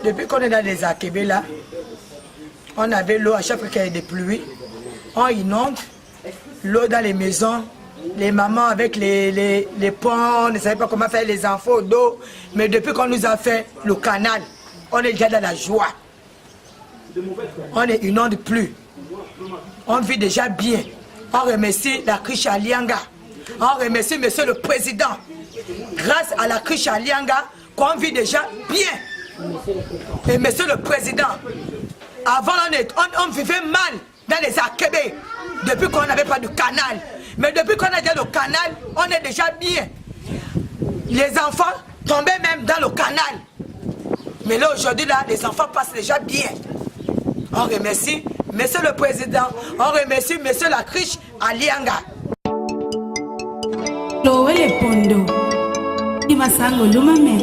Depuis qu'on est dans les Akébé là, on avait l'eau à chaque fois qu'il y a des pluies. On inonde l'eau dans les maisons. Les mamans avec les ponts, on ne savait pas comment faire les enfants d'eau. Mais depuis qu'on nous a fait le canal, on est déjà dans la joie. On ne inonde plus. On vit déjà bien. On remercie la cruche Alianga. On remercie monsieur le président. Grâce à la cruche Alianga, qu'on vit déjà bien. Et monsieur le président, avant on vivait mal dans les Akébé. Depuis qu'on n'avait pas de canal. Mais depuis qu'on a déjà le canal, on est déjà bien. Les enfants tombaient même dans le canal. Mais là, aujourd'hui, là, les enfants passent déjà bien. On remercie monsieur le président. On remercie monsieur la cruche Alianga. Lowe pondo. Imasango lumame.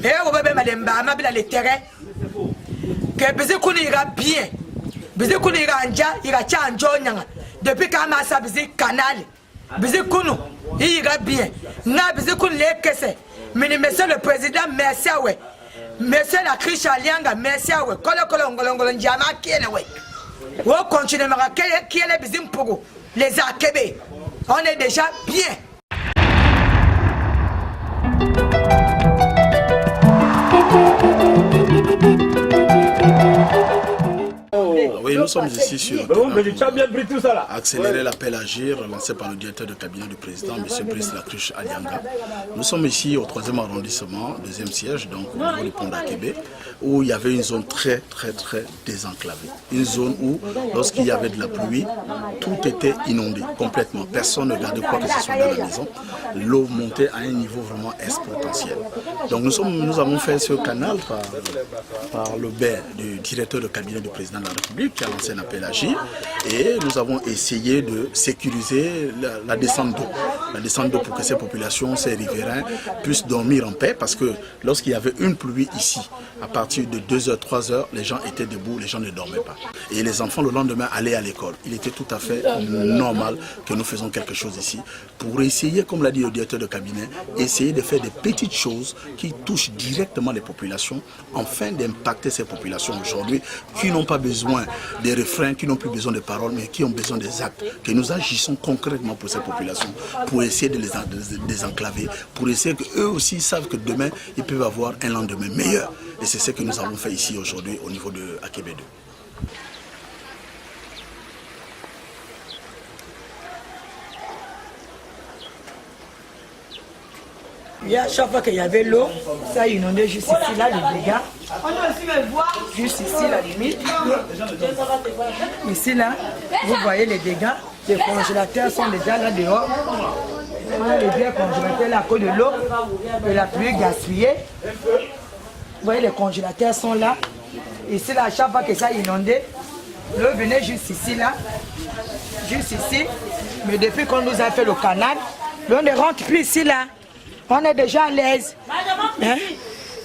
Et on va même aller dans les terrains. Que Bézé Kouni ira bien. Bézé Kouni ira anja, ira tcha anjo nyanga. Depuis quand on a Bézé canal, Bézé Kouni, il ira bien. Na Bézé Kouni les kese. Mais monsieur le président, merci à vous. Monsieur la cruche Alianga, merci à vous. Kolo ngolongolo njama kiene we. On continue à qui est les Bézé Mpogo, les Akébé. On est déjà bien. Oui, nous sommes ici sur accélérer l'appel à agir lancé par le directeur de cabinet du président, M. Brice Lacruche Alianga. Nous sommes ici au 3e arrondissement, 2e siège, donc au niveau du pont d'Akébé, où il y avait une zone très désenclavée. Une zone où, lorsqu'il y avait de la pluie, tout était inondé complètement. Personne ne gardait quoi que ce soit dans la maison. L'eau montait à un niveau vraiment exponentiel. Donc nous avons fait ce canal par le biais du directeur de cabinet du président de la République qui a lancé un appel à agir et nous avons essayé de sécuriser la descente d'eau. La descente d'eau pour que ces populations, ces riverains puissent dormir en paix parce que lorsqu'il y avait une pluie ici, à partir de 2h, 3h, les gens étaient debout, les gens ne dormaient pas. Et les enfants le lendemain allaient à l'école. Il était tout à fait normal que nous faisons quelque chose ici pour essayer, comme l'a dit le directeur de cabinet, essayer de faire des petites choses qui touchent directement les populations afin d'impacter ces populations aujourd'hui qui n'ont pas besoin des refrains, qui n'ont plus besoin de paroles, mais qui ont besoin des actes, que nous agissons concrètement pour ces populations, pour essayer de les désenclaver, pour essayer qu'eux aussi savent que demain, ils peuvent avoir un lendemain meilleur. Et c'est ce que nous avons fait ici aujourd'hui au niveau de Akébé 2. Il y a chaque fois qu'il y avait l'eau, ça inondait juste ici, là, les dégâts. Juste ici, la limite. Ici, là, vous voyez les dégâts. Les congélateurs sont déjà là dehors. On a les vieux congélateurs là à cause de l'eau, de la pluie gaspillée. Vous voyez, les congélateurs sont là. Ici, là, à chaque fois que ça inondait, l'eau venait juste ici, là. Juste ici. Mais depuis qu'on nous a fait le canal, l'eau ne rentre plus ici, là. On est déjà à l'aise. Hein?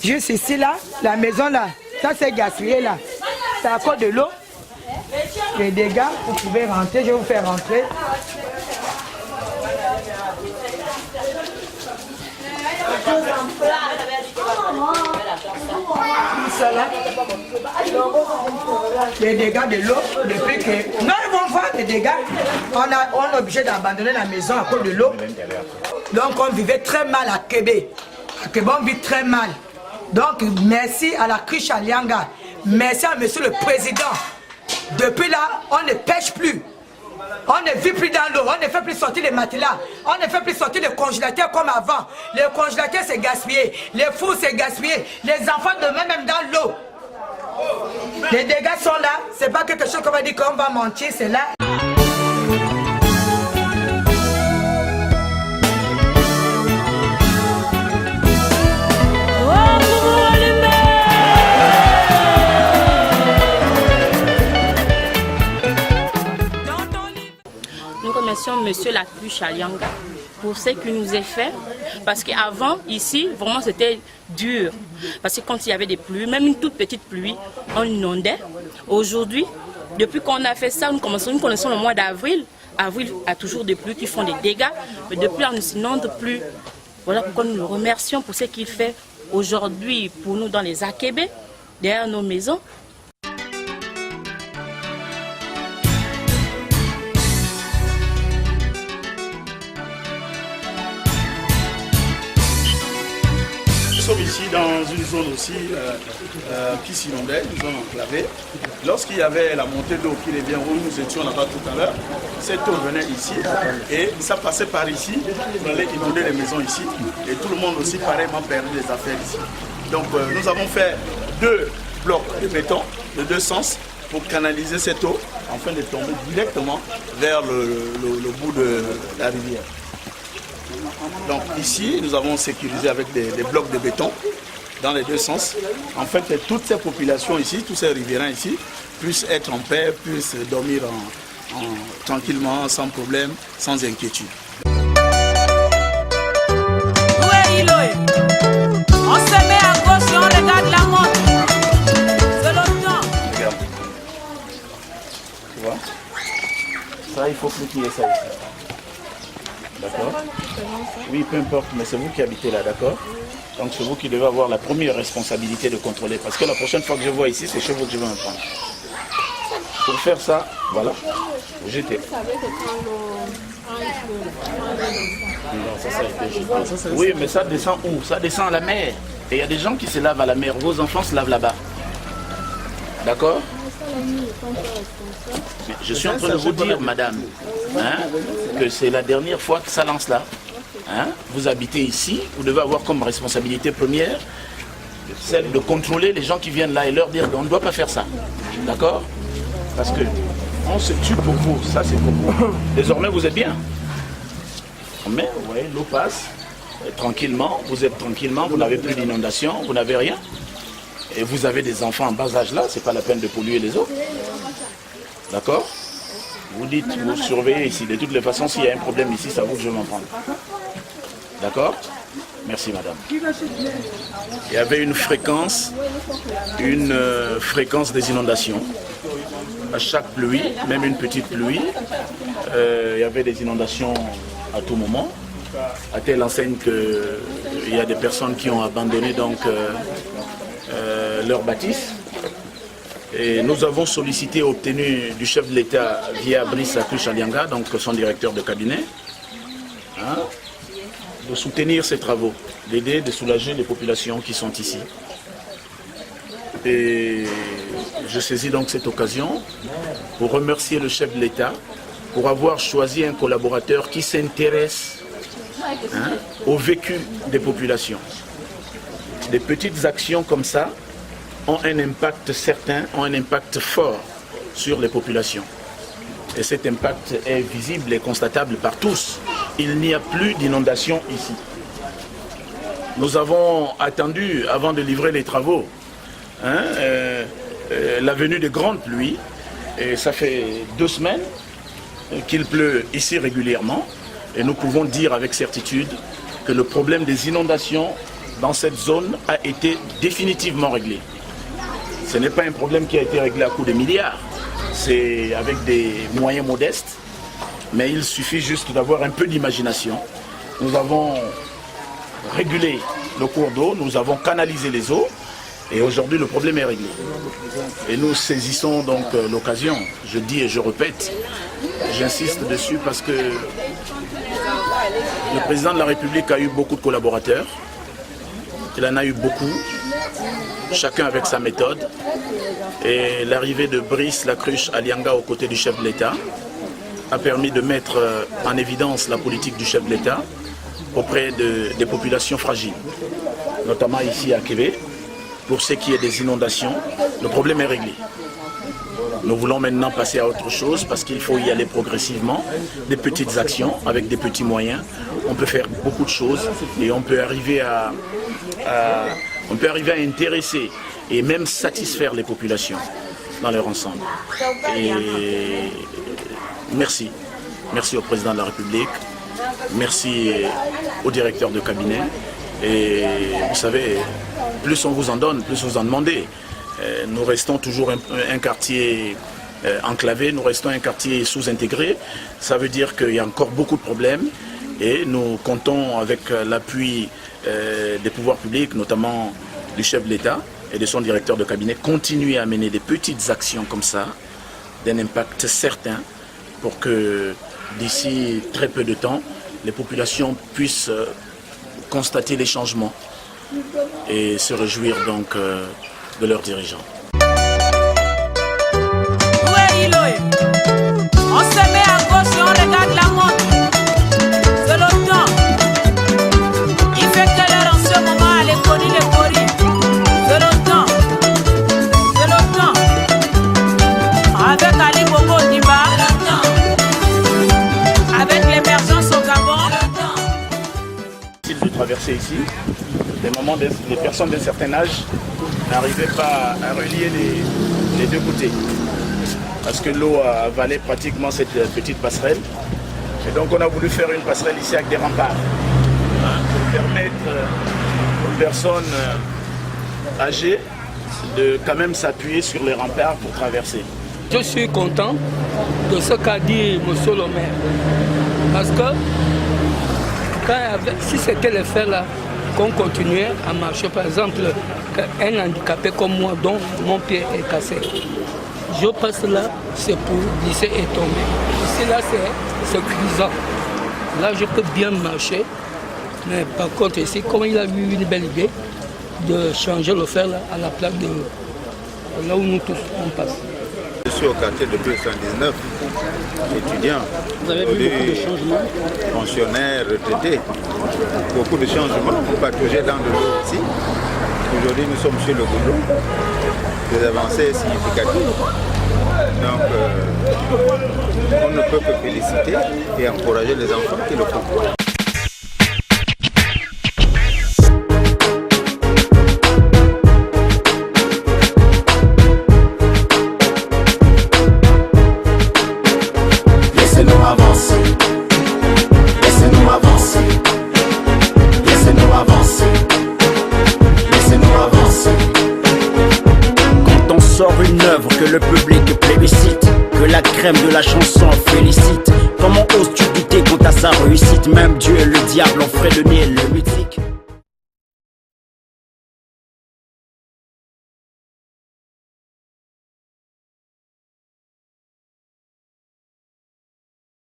Juste ici, là, la maison, là, ça c'est gaspillé, là. C'est à cause de l'eau. Les dégâts, vous pouvez rentrer, je vais vous faire rentrer. Ça, là. Les dégâts de l'eau, depuis que... Non, ils vont voir les dégâts. On est obligé d'abandonner la maison à cause de l'eau. Donc on vivait très mal à Kébé. À Kébé, on vit très mal. Donc merci à la cruche Alianga. Merci à monsieur le président. Depuis là, on ne pêche plus. On ne vit plus dans l'eau. On ne fait plus sortir les matelas. On ne fait plus sortir les congélateurs comme avant. Les congélateurs, c'est gaspillé. Les fours, c'est gaspillé. Les enfants demeurent même dans l'eau. Les dégâts sont là. C'est pas quelque chose qu'on va dire qu'on va mentir. C'est là. Nous remercions monsieur Lacruche Alianga pour ce qu'il nous a fait. Parce qu'avant, ici, vraiment c'était dur. Parce que quand il y avait des pluies, même une toute petite pluie, on inondait. Aujourd'hui, depuis qu'on a fait ça, nous connaissons le mois d'avril. Avril a toujours des pluies qui font des dégâts. Mais depuis là, on ne s'inonde plus. Voilà pourquoi nous le remercions pour ce qu'il fait aujourd'hui pour nous dans les Akébé, derrière nos maisons. Nous sommes ici dans une zone aussi qui s'inondait, une zone enclavée. Lorsqu'il y avait la montée d'eau qui revient où nous étions là-bas tout à l'heure, cette eau venait ici et ça passait par ici, on allait inonder les maisons ici et tout le monde aussi pareillement perdait des affaires ici. Donc nous avons fait 2 blocs de béton de 2 sens pour canaliser cette eau afin de tomber directement vers le bout de la rivière. Donc ici, nous avons sécurisé avec des blocs de béton dans les 2 sens. En fait, toutes ces populations ici, tous ces riverains ici, puissent être en paix, puissent dormir tranquillement, sans problème, sans inquiétude. On se met à gauche et on regarde la montre. C'est le temps. Regarde. Tu vois? Ça, il faut plus qu'il y ait ça ici. D'accord? Oui, peu importe, mais c'est vous qui habitez là, d'accord? Donc c'est vous qui devez avoir la première responsabilité de contrôler. Parce que la prochaine fois que je vois ici, c'est chez vous que je vais me prendre. Pour faire ça, voilà, vous jetez. Oui, mais ça descend où? Ça descend à la mer. Et il y a des gens qui se lavent à la mer. Vos enfants se lavent là-bas. D'accord? Mais je suis en train de vous dire, madame, hein, que c'est la dernière fois que ça lance là. Hein? Vous habitez ici, vous devez avoir comme responsabilité première celle de contrôler les gens qui viennent là et leur dire qu'on ne doit pas faire ça. D'accord? Parce que on se tue pour vous, ça c'est pour vous. Désormais vous êtes bien. Mais vous voyez, l'eau passe tranquillement, vous êtes tranquillement, vous n'avez plus d'inondation, vous n'avez rien. Et vous avez des enfants en bas âge là, c'est pas la peine de polluer les eaux. D'accord? Vous dites, vous surveillez ici. De toutes les façons, s'il y a un problème ici, ça vous que je vais m'en prendre. D'accord? Merci madame. Il y avait une fréquence des inondations. À chaque pluie, même une petite pluie, il y avait des inondations à tout moment. À telle enseigne qu'il y a des personnes qui ont abandonné donc leur bâtisse. Et nous avons sollicité et obtenu du chef de l'État via Brice la Cruche Alianga, donc son directeur de cabinet, hein, de soutenir ces travaux, d'aider, de soulager les populations qui sont ici. Et je saisis donc cette occasion pour remercier le chef de l'État pour avoir choisi un collaborateur qui s'intéresse, hein, au vécu des populations. Des petites actions comme ça ont un impact certain, ont un impact fort sur les populations. Et cet impact est visible et constatable par tous. Il n'y a plus d'inondation ici. Nous avons attendu, avant de livrer les travaux, hein, la venue de grandes pluies. Et ça fait 2 semaines qu'il pleut ici régulièrement. Et nous pouvons dire avec certitude que le problème des inondations dans cette zone a été définitivement réglé. Ce n'est pas un problème qui a été réglé à coups de milliards, c'est avec des moyens modestes, mais il suffit juste d'avoir un peu d'imagination. Nous avons régulé le cours d'eau, nous avons canalisé les eaux, et aujourd'hui le problème est réglé. Et nous saisissons donc l'occasion, je dis et je répète, j'insiste dessus parce que le président de la République a eu beaucoup de collaborateurs, il en a eu beaucoup, chacun avec sa méthode. Et l'arrivée de Brice la Cruche Alianga aux côtés du chef de l'État a permis de mettre en évidence la politique du chef de l'État auprès des populations fragiles, notamment ici à Kébé. Pour ce qui est des inondations, le problème est réglé. Nous voulons maintenant passer à autre chose parce qu'il faut y aller progressivement, des petites actions avec des petits moyens. On peut faire beaucoup de choses et on peut arriver à intéresser et même satisfaire les populations dans leur ensemble. Et merci. Merci au président de la République, merci au directeur de cabinet. Et vous savez, plus on vous en donne, plus vous en demandez. Nous restons toujours un quartier enclavé, nous restons un quartier sous-intégré. Ça veut dire qu'il y a encore beaucoup de problèmes. Et nous comptons avec l'appui des pouvoirs publics, notamment du chef de l'État et de son directeur de cabinet, continuer à mener des petites actions comme ça, d'un impact certain, pour que d'ici très peu de temps, les populations puissent constater les changements et se réjouir donc de leurs dirigeants. On se met à gauche et on regarde la montre. C'est le temps. Il fait quelle heure en ce moment? Les coris. C'est le temps. C'est le temps. Avec Ali Bongo Dimba. Avec l'émergence au Gabon. De traverser ici, les personnes d'un certain âge n'arrivaient pas à relier les deux côtés. Parce que l'eau a avalé pratiquement cette petite passerelle. Et donc on a voulu faire une passerelle ici avec des remparts, pour permettre aux personnes âgées de quand même s'appuyer sur les remparts pour traverser. Je suis content de ce qu'a dit M. le maire. Parce que si c'était le fait là, qu'on continuait à marcher, par exemple, un handicapé comme moi dont mon pied est cassé, je passe là, c'est pour glisser et tomber. Ici là, c'est grisant. Là, je peux bien marcher. Mais par contre, ici, comme il a eu une belle idée de changer le fer là, à la place de là où nous tous on passe. Je suis au quartier depuis 1919, étudiant. Vous avez vu beaucoup de changements? Fonctionnaire, retraité. Beaucoup de changements. On patrouillait dans de l'eau ici. Aujourd'hui, nous sommes sur le goudron. Des avancées significatives. Donc, on ne peut que féliciter et encourager les enfants qui le font. Laissez-nous avancer. Laissez-nous avancer. Laissez-nous avancer. Laissez-nous avancer. Quand on sort une œuvre que le public plébiscite, que la crème de la chanson félicite, comment oses-tu douter quant à sa réussite? Même Dieu et le diable ont freiné le mythe.